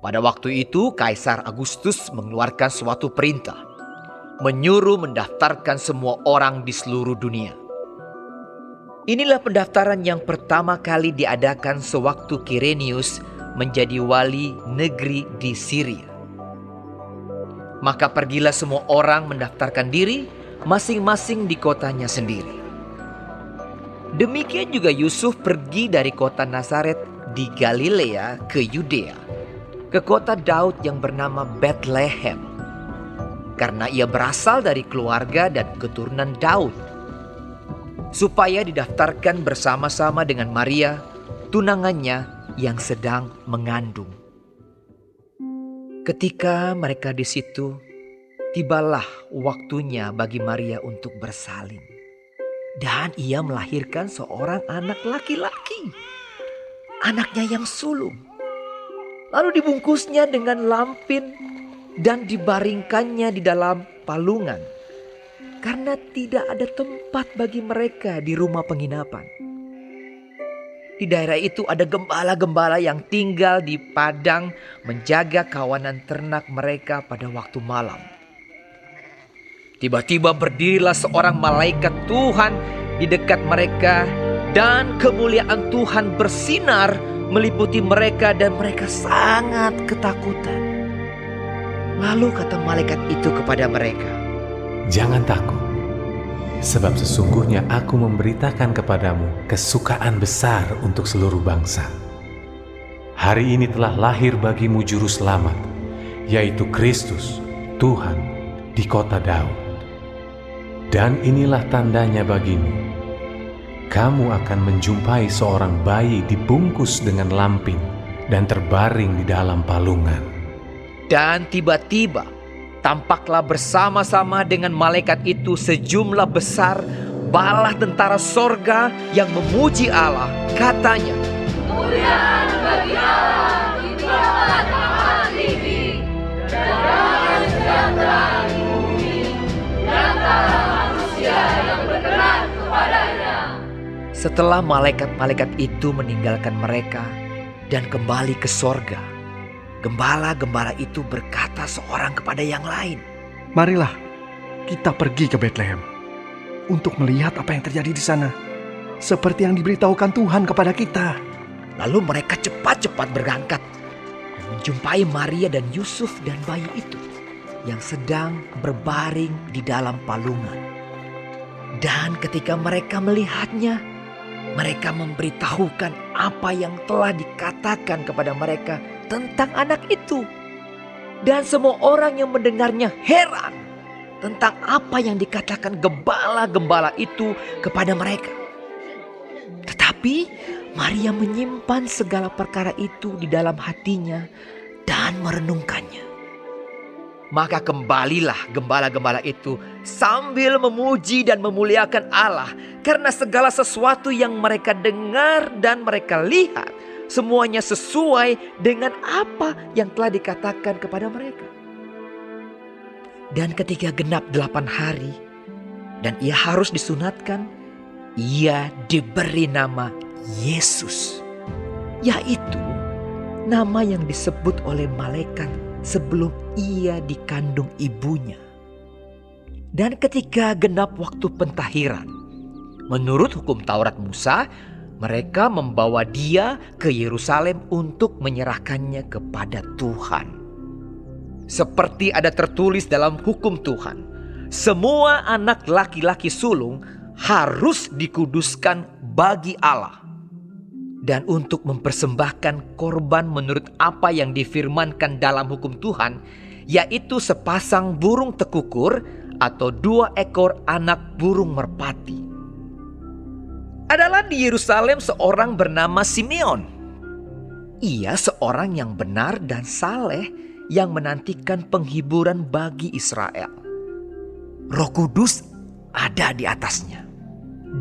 Pada waktu itu Kaisar Agustus mengeluarkan suatu perintah, menyuruh mendaftarkan semua orang di seluruh dunia. Inilah pendaftaran yang pertama kali diadakan sewaktu Kirenius menjadi wali negeri di Syria. Maka pergilah semua orang mendaftarkan diri masing-masing di kotanya sendiri. Demikian juga Yusuf pergi dari kota Nazaret di Galilea ke Yudea, ke kota Daud yang bernama Bethlehem, karena ia berasal dari keluarga dan keturunan Daud, supaya didaftarkan bersama-sama dengan Maria, tunangannya yang sedang mengandung. Ketika mereka di situ, tibalah waktunya bagi Maria untuk bersalin. Dan ia melahirkan seorang anak laki-laki, anaknya yang sulung. Lalu dibungkusnya dengan lampin dan dibaringkannya di dalam palungan, karena tidak ada tempat bagi mereka di rumah penginapan. Di daerah itu ada gembala-gembala yang tinggal di padang menjaga kawanan ternak mereka pada waktu malam. Tiba-tiba berdirilah seorang malaikat Tuhan di dekat mereka, dan kemuliaan Tuhan bersinar meliputi mereka dan mereka sangat ketakutan. Lalu kata malaikat itu kepada mereka, "Jangan takut, sebab sesungguhnya aku memberitakan kepadamu kesukaan besar untuk seluruh bangsa. Hari ini telah lahir bagimu juru selamat, yaitu Kristus, Tuhan, di kota Daud. Dan inilah tandanya bagimu, kamu akan menjumpai seorang bayi dibungkus dengan lampin dan terbaring di dalam palungan." Dan tiba-tiba tampaklah bersama-sama dengan malaikat itu sejumlah besar bala tentara sorga yang memuji Allah. Katanya, "Kemuliaan bagi Allah di tempat yang tinggi, dan damai sejahtera di bumi, di antara manusia yang berkenan kepadanya." Setelah malaikat-malaikat itu meninggalkan mereka dan kembali ke sorga, gembala-gembala itu berkata seorang kepada yang lain, "Marilah kita pergi ke Bethlehem untuk melihat apa yang terjadi di sana, seperti yang diberitahukan Tuhan kepada kita." Lalu mereka cepat-cepat berangkat dan menjumpai Maria dan Yusuf dan bayi itu yang sedang berbaring di dalam palungan. Dan ketika mereka melihatnya, mereka memberitahukan apa yang telah dikatakan kepada mereka tentang anak itu. Dan semua orang yang mendengarnya heran tentang apa yang dikatakan gembala-gembala itu kepada mereka. Tetapi Maria menyimpan segala perkara itu di dalam hatinya dan merenungkannya. Maka kembalilah gembala-gembala itu sambil memuji dan memuliakan Allah, karena segala sesuatu yang mereka dengar dan mereka lihat semuanya sesuai dengan apa yang telah dikatakan kepada mereka. Dan ketika genap 8 hari dan ia harus disunatkan, ia diberi nama Yesus, yaitu nama yang disebut oleh malaikat sebelum ia dikandung ibunya. Dan ketika genap waktu pentahiran, menurut hukum Taurat Musa, mereka membawa dia ke Yerusalem untuk menyerahkannya kepada Tuhan. Seperti ada tertulis dalam hukum Tuhan, semua anak laki-laki sulung harus dikuduskan bagi Allah. Dan untuk mempersembahkan korban menurut apa yang difirmankan dalam hukum Tuhan, yaitu sepasang burung tekukur atau 2 ekor anak burung merpati. Adalah di Yerusalem seorang bernama Simeon. Ia seorang yang benar dan saleh yang menantikan penghiburan bagi Israel. Roh Kudus ada di atasnya,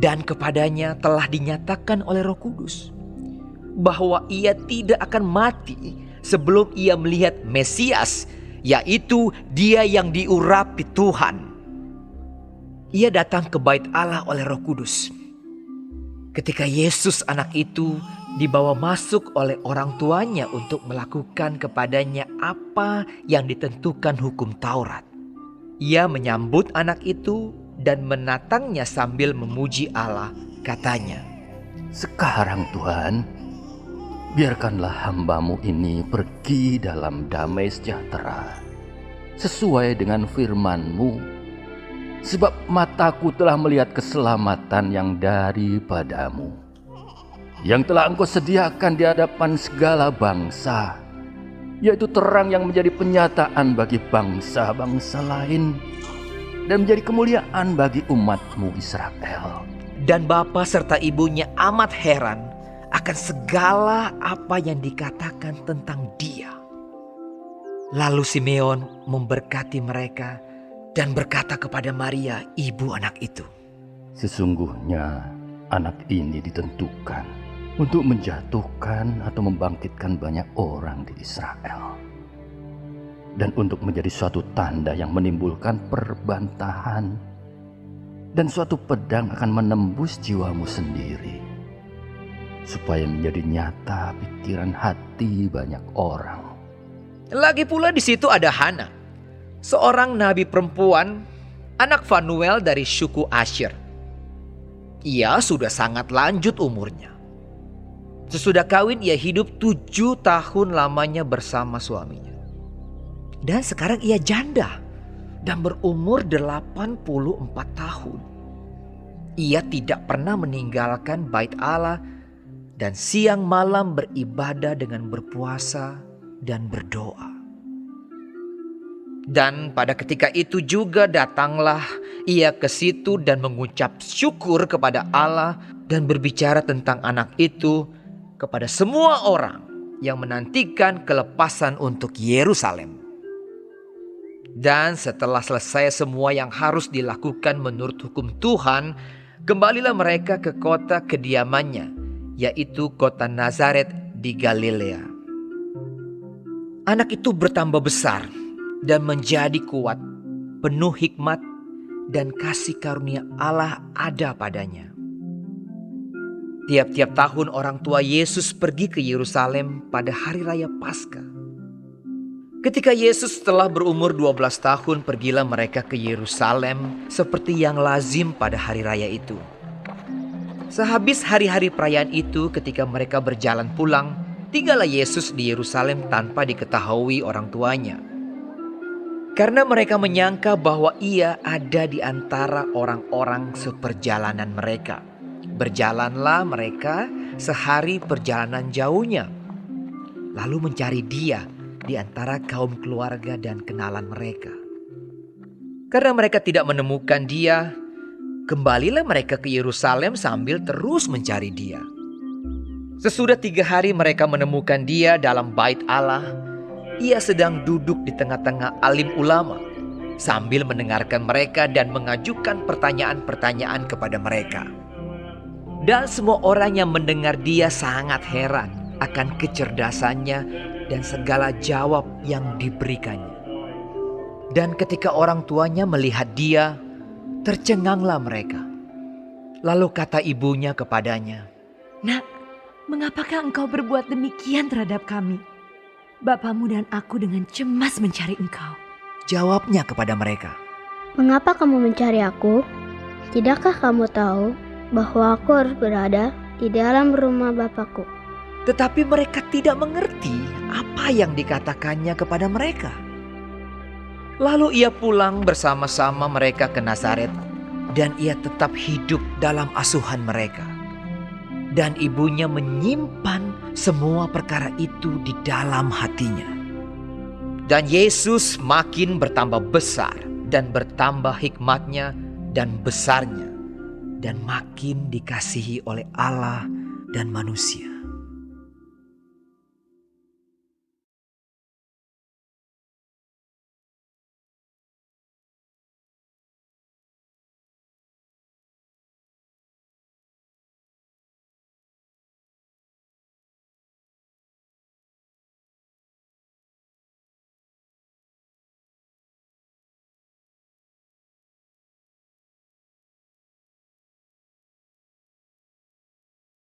dan kepadanya telah dinyatakan oleh Roh Kudus bahwa ia tidak akan mati sebelum ia melihat Mesias, yaitu Dia yang diurapi Tuhan. Ia datang ke bait Allah oleh Roh Kudus. Ketika Yesus anak itu dibawa masuk oleh orang tuanya untuk melakukan kepadanya apa yang ditentukan hukum Taurat. Ia menyambut anak itu dan menatangnya sambil memuji Allah. Katanya, "Sekarang Tuhan, biarkanlah hamba-Mu ini pergi dalam damai sejahtera, sesuai dengan firman-Mu, sebab mataku telah melihat keselamatan yang daripada-Mu, yang telah Engkau sediakan di hadapan segala bangsa, yaitu terang yang menjadi penyataan bagi bangsa-bangsa lain, dan menjadi kemuliaan bagi umat-Mu Israel." dan bapa serta ibunya amat heran akan segala apa yang dikatakan tentang dia. Lalu Simeon memberkati mereka dan berkata kepada Maria, ibu anak itu, "Sesungguhnya anak ini ditentukan untuk menjatuhkan atau membangkitkan banyak orang di Israel, dan untuk menjadi suatu tanda yang menimbulkan perbantahan, dan suatu pedang akan menembus jiwamu sendiri, supaya menjadi nyata pikiran hati banyak orang." Lagi pula di situ ada Hana, seorang nabi perempuan, anak Fanuel dari suku Asher. Ia sudah sangat lanjut umurnya. Sesudah kawin ia hidup 7 tahun lamanya bersama suaminya. Dan sekarang ia janda dan berumur 84 tahun. Ia tidak pernah meninggalkan bait Allah dan siang malam beribadah dengan berpuasa dan berdoa. Dan pada ketika itu juga datanglah ia ke situ dan mengucap syukur kepada Allah dan berbicara tentang anak itu kepada semua orang yang menantikan kelepasan untuk Yerusalem. Dan setelah selesai semua yang harus dilakukan menurut hukum Tuhan, kembalilah mereka ke kota kediamannya, yaitu kota Nazaret di Galilea. Anak itu bertambah besar dan menjadi kuat, penuh hikmat dan kasih karunia Allah ada padanya. Tiap-tiap tahun orang tua Yesus pergi ke Yerusalem pada hari raya Paskah. Ketika Yesus telah berumur 12 tahun, pergilah mereka ke Yerusalem seperti yang lazim pada hari raya itu. Sehabis hari-hari perayaan itu, ketika mereka berjalan pulang, tinggallah Yesus di Yerusalem tanpa diketahui orang tuanya. Karena mereka menyangka bahwa ia ada di antara orang-orang seperjalanan mereka. Berjalanlah mereka sehari perjalanan jauhnya, lalu mencari dia di antara kaum keluarga dan kenalan mereka. Karena mereka tidak menemukan dia, kembalilah mereka ke Yerusalem sambil terus mencari dia. Sesudah 3 hari mereka menemukan dia dalam bait Allah. Ia sedang duduk di tengah-tengah alim ulama sambil mendengarkan mereka dan mengajukan pertanyaan-pertanyaan kepada mereka. Dan semua orang yang mendengar dia sangat heran akan kecerdasannya dan segala jawab yang diberikannya. Dan ketika orang tuanya melihat dia, tercenganglah mereka. Lalu kata ibunya kepadanya, "Nak, mengapakah engkau berbuat demikian terhadap kami? Bapamu dan aku dengan cemas mencari engkau." Jawabnya kepada mereka, "Mengapa kamu mencari aku? Tidakkah kamu tahu bahwa aku harus berada di dalam rumah Bapakku?" tetapi mereka tidak mengerti apa yang dikatakannya kepada mereka. Lalu ia pulang bersama-sama mereka ke Nazaret, dan ia tetap hidup dalam asuhan mereka. Dan ibunya menyimpan semua perkara itu di dalam hatinya. Dan Yesus makin bertambah besar dan bertambah hikmatnya dan besarnya, dan makin dikasihi oleh Allah dan manusia.